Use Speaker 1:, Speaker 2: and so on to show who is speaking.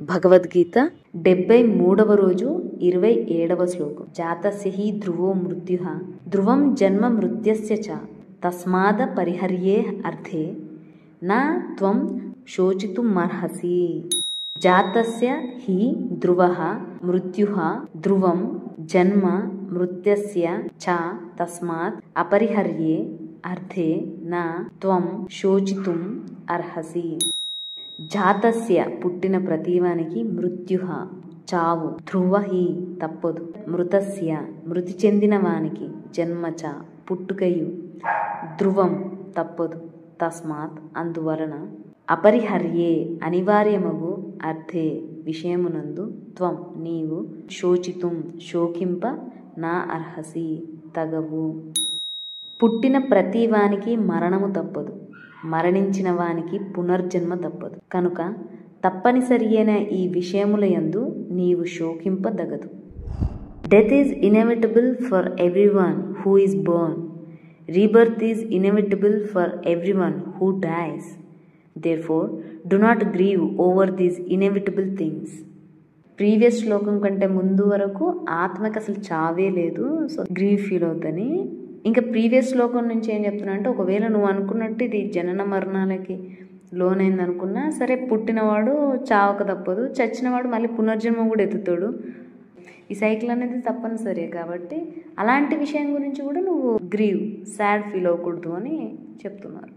Speaker 1: భగవద్గీత 73వ రోజు 27వ శ్లోకం. జాతస్య హి ధ్రువో మృత్యుః ధ్రువం జన్మ మృత్యస్య చ తస్మాద పరిహర్యే అర్థే నా త్వం శోచితుమర్హసి. జాతస్య హి ధ్రువః మృత్యుః ధ్రువం జన్మ మృత్యస్య చ తస్మాత్ అపరిహర్యే అర్థే నా త్వం శోచితుం అర్హసి. జాతస్య పుట్టిన ప్రతివానికి మృత్యుః చావు ధ్రువ హి తప్పదు మృతస్య మృతి చెందిన వానికి జన్మచ పుట్టుకయు ధ్రువం తప్పదు తస్మాత్ అందువలన అపరిహర్యే అనివార్యమగు అర్థే విషయమునందు త్వం నీవు శోచితుం శోకింప నా అర్హసి తగవు. పుట్టిన ప్రతి వానికి మరణము తప్పదు, మరణించిన వానికి పునర్జన్మ తప్పదు. కనుక తప్పనిసరి అయిన ఈ విషయముల యందు నీవు శోకింపదగదు. Death is inevitable for everyone who is born. Rebirth is inevitable for everyone who dies. Therefore do not grieve over these inevitable things. Previous శ్లోకం కంటే ముందు వరకు ఆత్మకి అసలు చావే లేదు, సో గ్రీవ్ ఫీల్ అవుతుంది. ఇంకా ప్రీవియస్ శ్లోకం నుంచి ఏం చెప్తున్నా అంటే, ఒకవేళ నువ్వు అనుకున్నట్టు ఇది జనన మరణాలకి లోనైంది అనుకున్నా సరే, పుట్టినవాడు చావక తప్పదు, చచ్చినవాడు మళ్ళీ పునర్జన్మ కూడా ఎత్తుతాడు. ఈ సైకిల్ అనేది తప్పనిసరే. కాబట్టి అలాంటి విషయం గురించి కూడా నువ్వు గ్రీవ్ సాడ్ ఫీల్ అవ్వకూడదు అని చెప్తున్నారు.